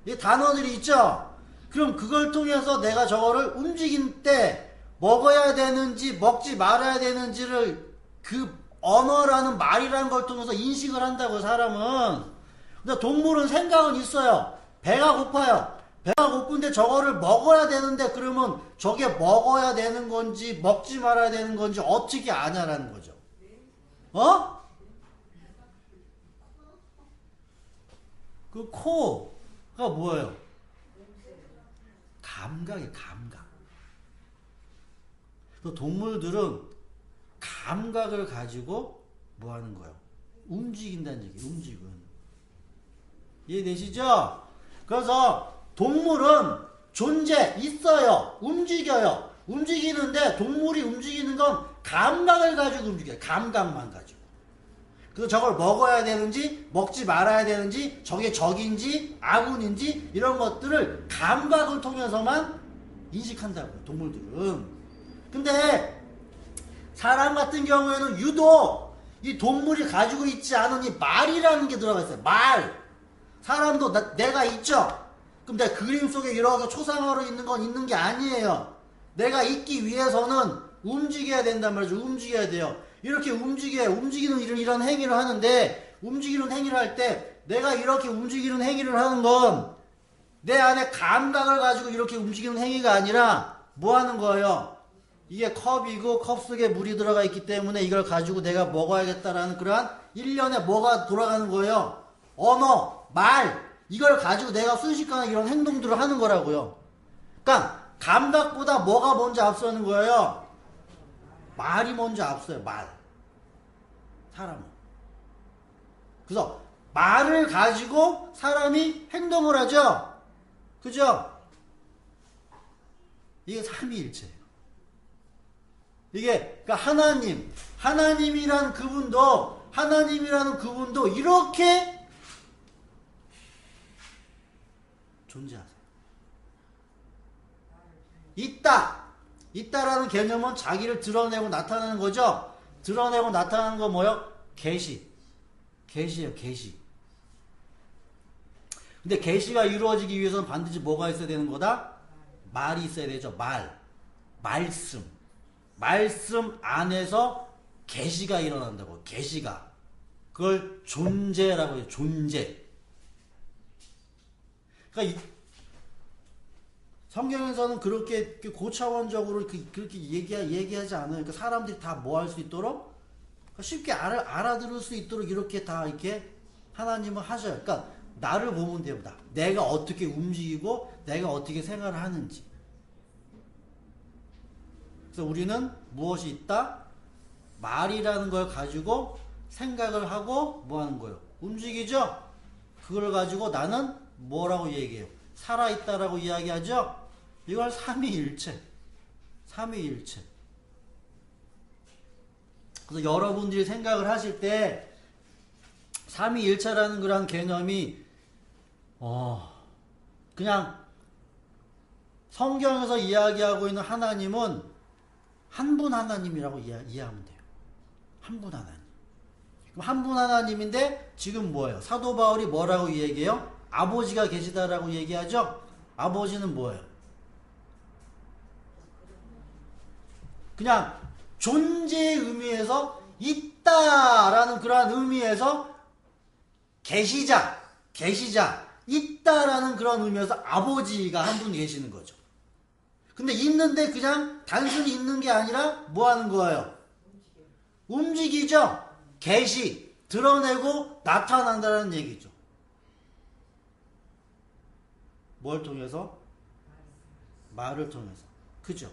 이 단어들이 있죠? 그럼 그걸 통해서 내가 저거를 움직일 때 먹어야 되는지 먹지 말아야 되는지를 그 언어라는 말이라는 걸 통해서 인식을 한다고 사람은. 근데 동물은 생각은 있어요. 배가 고파요. 배가 고픈데 저거를 먹어야 되는데 그러면 저게 먹어야 되는 건지 먹지 말아야 되는 건지 어떻게 아냐라는 거죠. 그 코가 뭐예요? 감각이에요. 감각. 동물들은 감각을 가지고 뭐 하는 거예요? 움직인다는 얘기예요. 움직은. 이해되시죠? 그래서 동물은 존재 있어요. 움직여요. 움직이는데 동물이 움직이는 건 감각을 가지고 움직여요. 감각만 가지고. 그래서 저걸 먹어야 되는지 먹지 말아야 되는지 저게 적인지 아군인지 이런 것들을 감각을 통해서만 인식한다고요. 동물들은. 근데 사람 같은 경우에는 유독 이 동물이 가지고 있지 않은 이 말이라는 게 들어가 있어요. 말. 사람도 내가 있죠. 그럼 내 그림 속에 이렇게 초상화로 있는 건 있는 게 아니에요. 내가 있기 위해서는 움직여야 된단 말이죠. 움직여야 돼요. 이렇게 움직이는 이런 행위를 하는데, 움직이는 행위를 할 때 내가 이렇게 움직이는 행위를 하는 건 내 안에 감각을 가지고 이렇게 움직이는 행위가 아니라 뭐 하는 거예요? 이게 컵이고 컵 속에 물이 들어가 있기 때문에 이걸 가지고 내가 먹어야겠다라는 그러한 일련의 뭐가 돌아가는 거예요? 언어, 말, 이걸 가지고 내가 순식간에 이런 행동들을 하는 거라고요. 그러니까 감각보다 뭐가 먼저 앞서는 거예요? 말이 먼저 앞서요. 말. 사람은. 그래서 말을 가지고 사람이 행동을 하죠. 그죠? 이게 삼위일체예요. 이게 그러니까 하나님이라는 그분도 이렇게 존재하세요. 있다라는 개념은 자기를 드러내고 나타나는 거죠. 드러내고 나타나는 거 뭐요? 계시예요. 계시. 근데 계시가 이루어지기 위해서는 반드시 뭐가 있어야 되는 거다? 말이 있어야 되죠. 말씀 안에서 계시가 일어난다고. 계시가. 그걸 존재라고 해요. 존재. 그러니까 성경에서는 그렇게 고차원적으로 그렇게 얘기하지 않아요. 그러니까 사람들이 다 뭐 할 수 있도록 쉽게 알아들을 수 있도록 이렇게 다 이렇게 하나님은 하셔요. 그러니까 나를 보면 돼요. 내가 어떻게 움직이고 내가 어떻게 생활을 하는지. 그래서 우리는 무엇이 있다? 말이라는 걸 가지고 생각을 하고 뭐 하는 거예요? 움직이죠? 그걸 가지고 나는 뭐라고 얘기해요? 살아있다라고 이야기하죠? 이걸 삼위일체. 그래서 여러분들이 생각을 하실 때 삼위일체라는 그런 개념이 그냥 성경에서 이야기하고 있는 하나님은 한 분 하나님이라고 이해하면 돼요. 한 분 하나님. 그럼 한 분 하나님인데 지금 뭐예요? 사도 바울이 뭐라고 얘기해요? 아버지가 계시다라고 얘기하죠? 아버지는 뭐예요? 그냥 존재의 의미에서 있다라는 그러한 의미에서 계시자, 있다라는 그런 의미에서 아버지가 한 분 계시는 거죠. 근데 있는데 그냥 단순히 있는 게 아니라 뭐 하는 거예요? 움직이죠? 계시, 드러내고 나타난다는 얘기죠. 뭘 통해서? 말을 통해서. 그죠?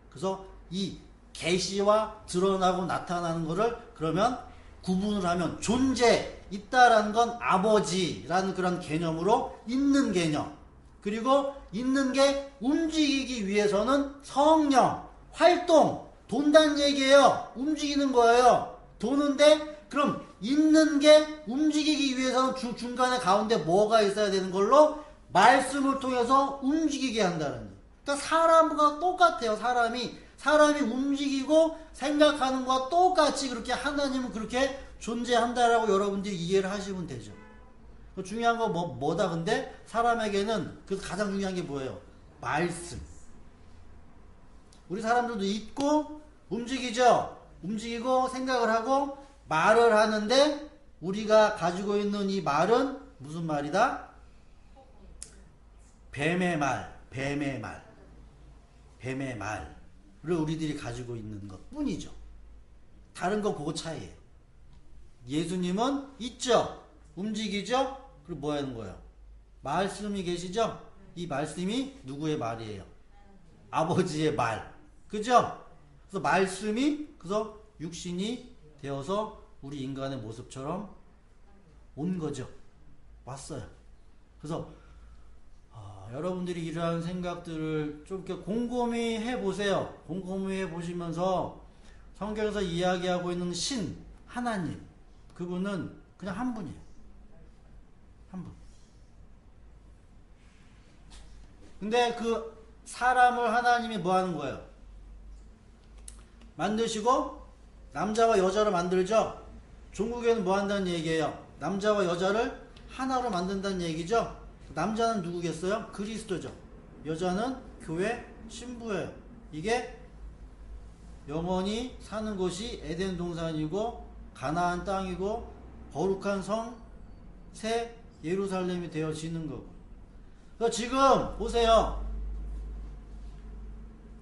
그래서 이 계시와 드러나고 나타나는 거를 그러면 구분을 하면 존재, 있다라는 건 아버지라는 그런 개념으로 있는 개념. 그리고 있는 게 움직이기 위해서는 성령, 활동, 돈다는 얘기예요. 움직이는 거예요. 도는데 그럼 있는 게 움직이기 위해서는 중간에 가운데 뭐가 있어야 되는 걸로? 말씀을 통해서 움직이게 한다는 거예요. 그러니까 사람과 똑같아요. 사람이 움직이고 생각하는 것과 똑같이 그렇게 하나님은 그렇게 존재한다라고 여러분들이 이해를 하시면 되죠. 중요한 건 뭐다 근데 사람에게는 그 가장 중요한 게 뭐예요? 말씀. 우리 사람들도 있고 움직이죠. 움직이고 생각을 하고 말을 하는데 우리가 가지고 있는 이 말은 무슨 말이다? 뱀의 말을 우리들이 가지고 있는 것 뿐이죠. 다른 건 그거 차이예요. 예수님은 있죠. 움직이죠. 그리고 뭐 하는 거예요? 말씀이 계시죠? 이 말씀이 누구의 말이에요? 아버지의 말. 그죠? 그래서 말씀이 그래서 육신이 되어서 우리 인간의 모습처럼 온 거죠. 왔어요. 그래서 여러분들이 이러한 생각들을 좀 이렇게 곰곰이 해보세요. 곰곰이 해보시면서 성경에서 이야기하고 있는 신, 하나님, 그분은 그냥 한 분이에요. 한 분. 근데 그 사람을 하나님이 뭐 하는 거예요? 만드시고 남자와 여자를 만들죠? 중국에는 뭐 한다는 얘기예요? 남자와 여자를 하나로 만든다는 얘기죠? 남자는 누구겠어요? 그리스도죠. 여자는 교회 신부예요. 이게 영원히 사는 곳이 에덴 동산이고 가나안 땅이고 거룩한 성 새 예루살렘이 되어지는 거고. 그래서 지금 보세요.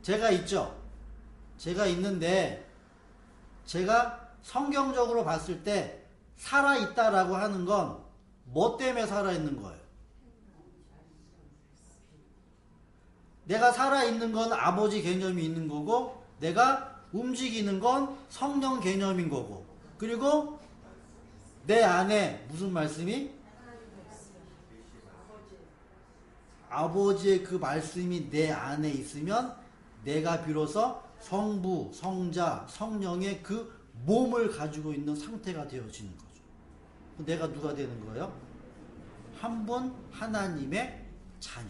제가 있죠. 제가 있는데 제가 성경적으로 봤을 때 살아있다라고 하는 건 뭐 때문에 살아있는 거예요? 내가 살아있는 건 아버지 개념이 있는 거고 내가 움직이는 건 성령 개념인 거고 그리고 내 안에 무슨 말씀이? 아버지의 그 말씀이 내 안에 있으면 내가 비로소 성부, 성자, 성령의 그 몸을 가지고 있는 상태가 되어지는 거죠. 내가 누가 되는 거예요? 한 분 하나님의 자녀.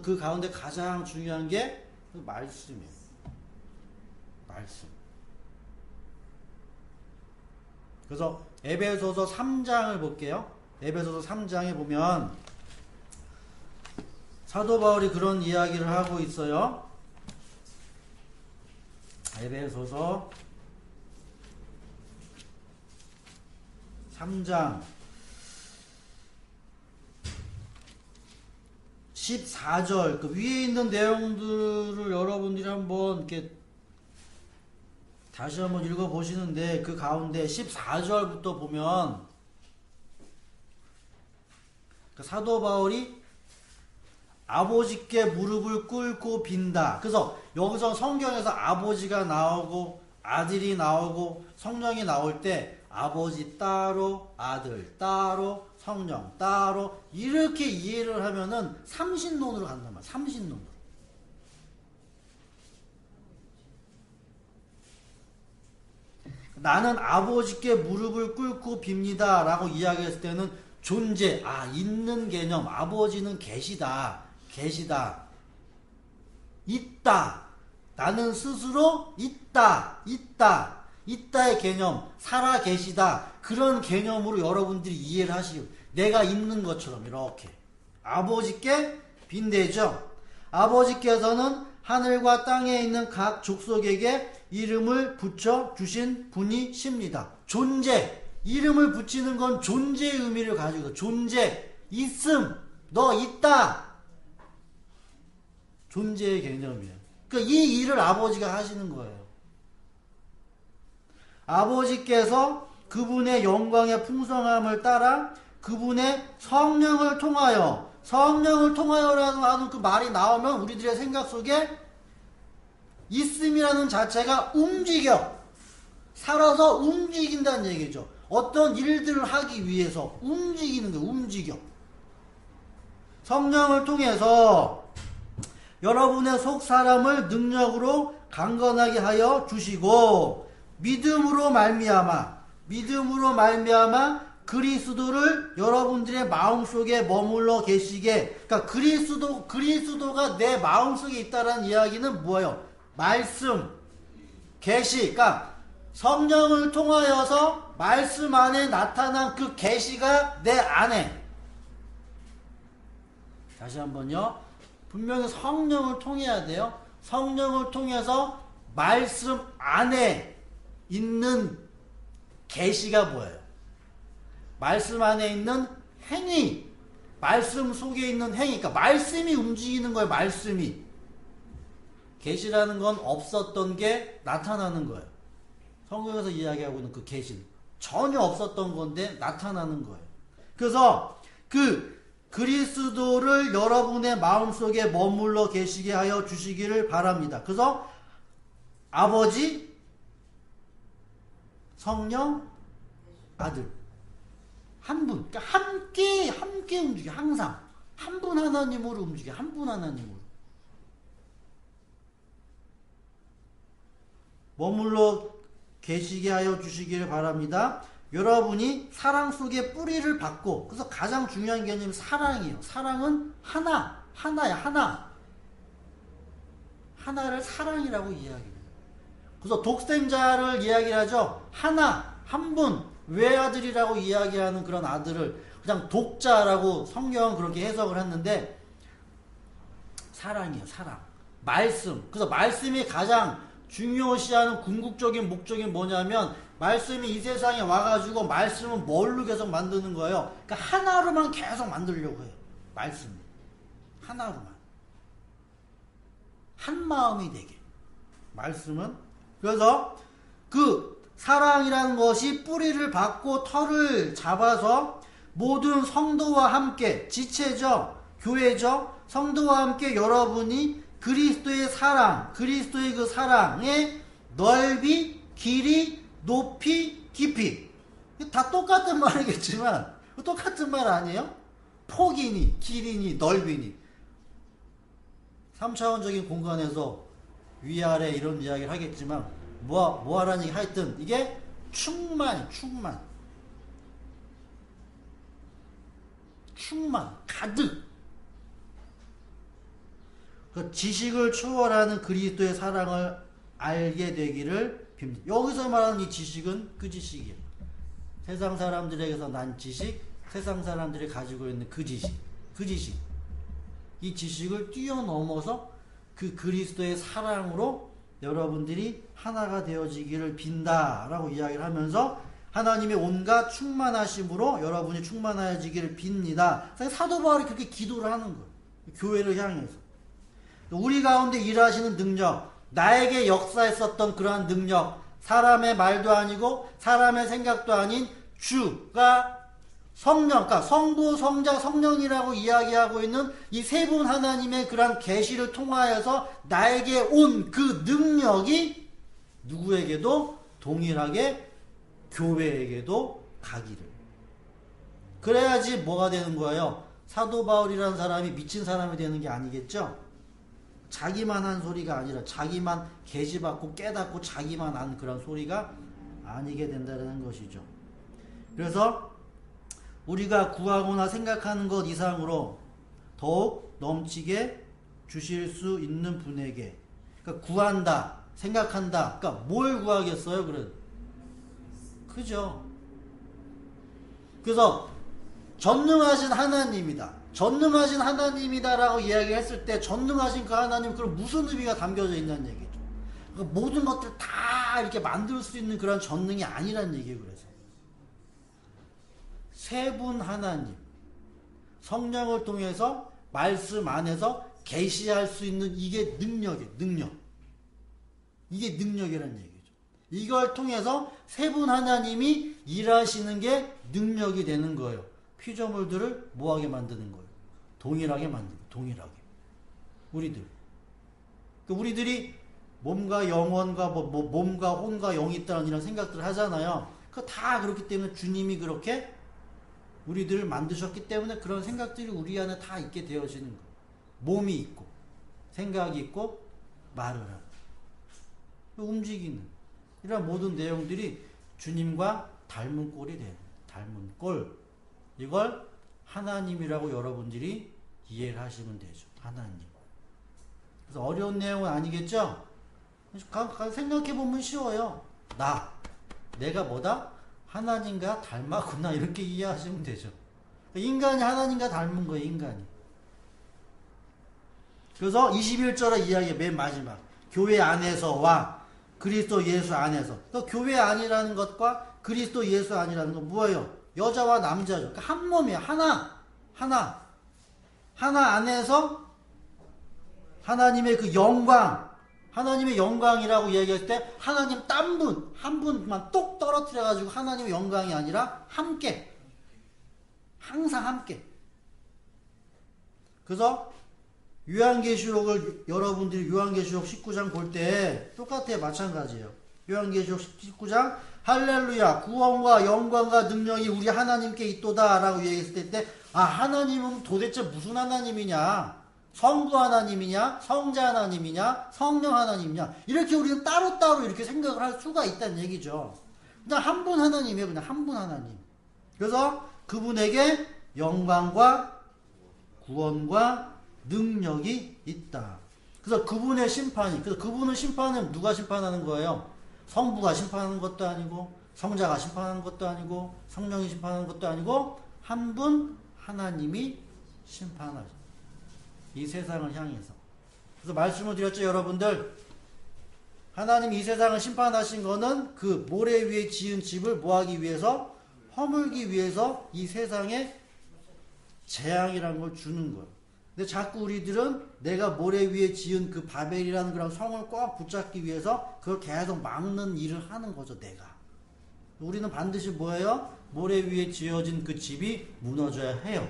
그 가운데 가장 중요한 게 그 말씀이에요. 말씀. 그래서 에베소서 3장을 볼게요. 에베소서 3장에 보면 사도 바울이 그런 이야기를 하고 있어요. 에베소서 3장 14절 그 위에 있는 내용들을 여러분들이 한번 이렇게 다시 한번 읽어보시는데 그 가운데 14절부터 보면 그 사도 바울이 아버지께 무릎을 꿇고 빈다. 그래서 여기서 성경에서 아버지가 나오고 아들이 나오고 성령이 나올 때 아버지 따로 아들 따로 성령 따로 이렇게 이해를 하면은 삼신론으로 간단 말이야. 삼신론으로. 나는 아버지께 무릎을 꿇고 빕니다 라고 이야기했을 때는 존재, 있는 개념, 아버지는 계시다, 계시다, 있다, 나는 스스로 있다의 개념, 살아 계시다, 그런 개념으로 여러분들이 이해를 하시고, 내가 있는 것처럼 이렇게. 아버지께 빈대죠. 아버지께서는 하늘과 땅에 있는 각 족속에게 이름을 붙여 주신 분이십니다. 존재, 이름을 붙이는 건 존재의 의미를 가지고 있어. 존재, 있음, 너 있다. 존재의 개념이에요. 그러니까 이 일을 아버지가 하시는 거예요. 아버지께서 그분의 영광의 풍성함을 따라 그분의 성령을 통하여라는 하는 그 말이 나오면 우리들의 생각 속에 있음이라는 자체가 움직여. 살아서 움직인다는 얘기죠. 어떤 일들을 하기 위해서 움직이는 거예요. 움직여. 성령을 통해서 여러분의 속 사람을 능력으로 강건하게 하여 주시고 믿음으로 말미암아 그리스도를 여러분들의 마음속에 머물러 계시게. 그러니까 그리스도가 내 마음속에 있다라는 이야기는 뭐예요? 말씀, 계시. 그러니까 성령을 통하여서 말씀 안에 나타난 그 계시가 내 안에. 다시 한번요. 분명히 성령을 통해야 돼요. 성령을 통해서 말씀 안에 있는 계시가 뭐예요? 말씀 안에 있는 행위, 말씀 속에 있는 행위. 그러니까 말씀이 움직이는 거예요. 말씀이. 계시라는 건 없었던 게 나타나는 거예요. 성경에서 이야기하고 있는 그 계시는 전혀 없었던 건데 나타나는 거예요. 그래서 그 그리스도를 여러분의 마음속에 머물러 계시게 하여 주시기를 바랍니다. 그래서 아버지, 성령, 아들. 한 분. 그러니까 함께 움직여. 항상. 한 분 하나님으로 움직여. 한 분 하나님으로. 머물러 계시게 하여 주시기를 바랍니다. 여러분이 사랑 속에 뿌리를 받고, 그래서 가장 중요한 개념이 사랑이에요. 사랑은 하나야, 하나. 하나를 사랑이라고 이야기해요. 그래서 독생자를 이야기하죠. 한 분, 외아들이라고 이야기하는 그런 아들을 그냥 독자라고 성경은 그렇게 해석을 했는데, 사랑이에요, 사랑. 말씀. 그래서 말씀이 가장 중요시하는 궁극적인 목적이 뭐냐면, 말씀이 이 세상에 와가지고 말씀은 뭘로 계속 만드는 거예요? 그러니까 하나로만 계속 만들려고 해요. 말씀이. 하나로만. 한 마음이 되게. 말씀은. 그래서 그 사랑이라는 것이 뿌리를 받고 털을 잡아서 모든 성도와 함께, 지체죠, 교회죠, 성도와 함께 여러분이 그리스도의 사랑, 그리스도의 그 사랑의 넓이, 길이, 높이, 깊이. 다 똑같은 말이겠지만, 똑같은 말 아니에요? 폭이니, 길이니, 넓이니. 3차원적인 공간에서 위아래 이런 이야기를 하겠지만, 뭐 하라는 얘기 하여튼, 이게 충만, 가득. 그 지식을 초월하는 그리스도의 사랑을 알게 되기를 빕니다. 여기서 말하는 이 지식은 그 지식이에요. 세상 사람들에게서 난 지식, 세상 사람들이 가지고 있는 그 지식. 이 지식을 뛰어넘어서 그 그리스도의 사랑으로 여러분들이 하나가 되어지기를 빈다라고 이야기를 하면서, 하나님의 온갖 충만하심으로 여러분이 충만해지기를 빕니다. 사도 바울이 그렇게 기도를 하는 거예요. 교회를 향해서. 우리 가운데 일하시는 능력, 나에게 역사했었던 그러한 능력, 사람의 말도 아니고 사람의 생각도 아닌 주가 성령, 그러니까 성부, 성자, 성령이라고 이야기하고 있는 이 세 분 하나님의 그러한 계시를 통하여서 나에게 온 그 능력이 누구에게도 동일하게 교회에게도 가기를. 그래야지 뭐가 되는 거예요? 사도 바울이라는 사람이 미친 사람이 되는 게 아니겠죠? 자기만 한 소리가 아니라, 자기만 계시받고 깨닫고 자기만 한 그런 소리가 아니게 된다는 것이죠. 그래서 우리가 구하거나 생각하는 것 이상으로 더욱 넘치게 주실 수 있는 분에게, 그러니까 구한다, 생각한다, 그러니까 뭘 구하겠어요? 그죠? 그래서 전능하신 하나님이다, 전능하신 하나님이다라고 이야기했을 때, 전능하신 그 하나님, 그럼 무슨 의미가 담겨져 있는 얘기죠? 그러니까 모든 것들 다 이렇게 만들 수 있는 그런 전능이 아니란 얘기예요. 그래서 세 분 하나님, 성령을 통해서 말씀 안에서 계시할 수 있는, 이게 능력이에요. 이게 능력이라는 얘기죠. 이걸 통해서 세 분 하나님이 일하시는 게 능력이 되는 거예요. 피조물들을 뭐하게 만드는 거예요? 동일하게 만드는 거예요. 동일하게. 우리들이 몸과 영혼과 몸과 혼과 영이 있다는 이런 생각들을 하잖아요. 그거 다 그렇기 때문에 주님이 그렇게 우리들을 만드셨기 때문에 그런 생각들이 우리 안에 다 있게 되어지는 거예요. 몸이 있고, 생각이 있고, 말을 하고, 움직이는 이런 모든 내용들이 주님과 닮은 꼴이 돼요. 닮은 꼴. 이걸 하나님이라고 여러분들이 이해를 하시면 되죠. 하나님. 그래서 어려운 내용은 아니겠죠? 생각해보면 쉬워요. 내가 뭐다? 하나님과 닮았구나, 이렇게 이해하시면 되죠. 인간이 하나님과 닮은 거예요. 인간이. 그래서 21절의 이야기 맨 마지막, 교회 안에서와 그리스도 예수 안에서. 또 교회 안이라는 것과 그리스도 예수 안이라는 건 뭐예요? 여자와 남자죠. 그러니까 한 몸이에요. 하나 안에서 하나님의 그 영광, 하나님의 영광이라고 이야기할 때, 하나님 한 분만 똑 떨어뜨려가지고 하나님의 영광이 아니라 함께, 항상 함께. 그래서 요한계시록을 여러분들이 요한계시록 19장 볼 때 똑같아요. 마찬가지예요. 요한계시록 19장 할렐루야 구원과 영광과 능력이 우리 하나님께 있도다 라고 얘기했을 때 하나님은 도대체 무슨 하나님이냐, 성부 하나님이냐, 성자 하나님이냐, 성령 하나님이냐, 이렇게 우리는 따로따로 이렇게 생각을 할 수가 있다는 얘기죠. 그냥 한 분 하나님이에요. 그냥 한 분 하나님. 그래서 그분에게 영광과 구원과 능력이 있다. 그래서 그분의 심판이, 그래서 그분의 심판은 누가 심판하는 거예요? 성부가 심판하는 것도 아니고, 성자가 심판하는 것도 아니고, 성령이 심판하는 것도 아니고, 한 분 하나님이 심판하죠. 이 세상을 향해서. 그래서 말씀을 드렸죠, 여러분들. 하나님이 이 세상을 심판하신 거는 그 모래 위에 지은 집을 뭐하기 위해서? 허물기 위해서 이 세상에 재앙이라는 걸 주는 거예요. 근데 자꾸 우리들은 내가 모래 위에 지은 그 바벨이라는 그런 성을 꼭 붙잡기 위해서 그걸 계속 막는 일을 하는 거죠, 내가. 우리는 반드시 뭐예요? 모래 위에 지어진 그 집이 무너져야 해요.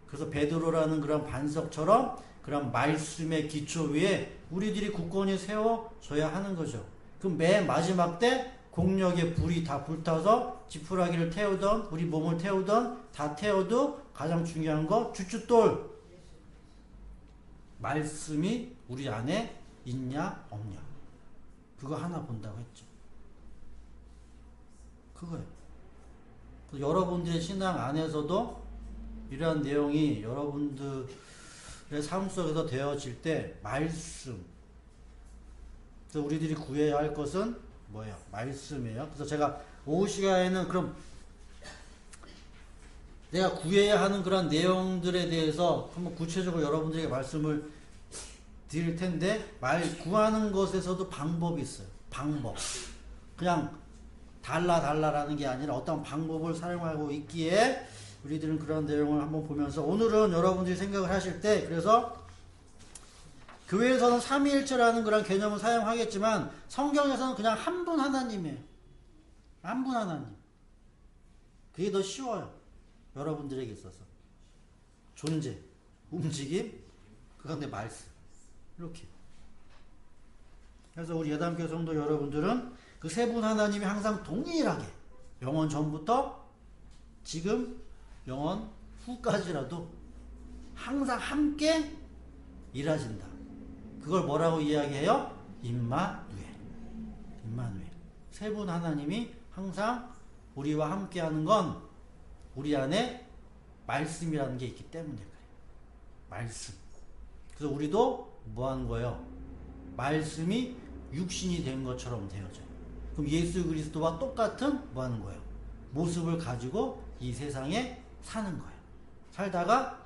그래서 베드로라는 그런 반석처럼 그런 말씀의 기초 위에 우리들이 굳건히 세워져야 하는 거죠. 그럼 맨 마지막 때 공력의 불이 다 불타서 지푸라기를 태우던 우리 몸을 태우던 다 태워도 가장 중요한 거 주춧돌 말씀이 우리 안에 있냐 없냐 그거 하나 본다고 했죠. 그거예요. 여러분들의 신앙 안에서도 이러한 내용이 여러분들의 삶 속에서 되어질 때 말씀. 그래서 우리들이 구해야 할 것은 뭐예요? 말씀이에요. 그래서 제가 오후 시간에는 그럼 내가 구해야 하는 그런 내용들에 대해서 한번 구체적으로 여러분들에게 말씀을 드릴 텐데 구하는 것에서도 방법이 있어요. 방법. 그냥 달라라는 게 아니라 어떤 방법을 사용하고 있기에 우리들은 그런 내용을 한번 보면서 오늘은 여러분들이 생각을 하실 때 그래서 교회에서는 삼위일체라는 그런 개념을 사용하겠지만 성경에서는 그냥 한 분 하나님이에요. 한 분 하나님. 그게 더 쉬워요. 여러분들에게 있어서. 존재, 움직임, 그건 내 말씀. 이렇게. 그래서 우리 예담교 성도 여러분들은 그 세 분 하나님이 항상 동일하게 영원 전부터 지금 영원 후까지라도 항상 함께 일하신다. 그걸 뭐라고 이야기해요? 임마누엘. 세 분 하나님이 항상 우리와 함께 하는 건 우리 안에 말씀이라는 게 있기 때문에 그래요. 말씀. 그래서 우리도 뭐 하는 거예요? 말씀이 육신이 된 것처럼 되어져요. 그럼 예수 그리스도와 똑같은 뭐 하는 거예요? 모습을 가지고 이 세상에 사는 거예요. 살다가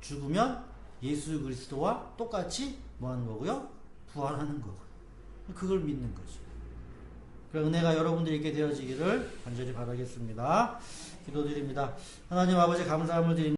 죽으면 예수 그리스도와 똑같이 뭐 하는 거고요? 부활하는 거고. 그걸 믿는 거죠. 그럼 은혜가 여러분들이 있게 되어지기를 간절히 바라겠습니다. 기도드립니다. 하나님 아버지 감사함을 드립니다.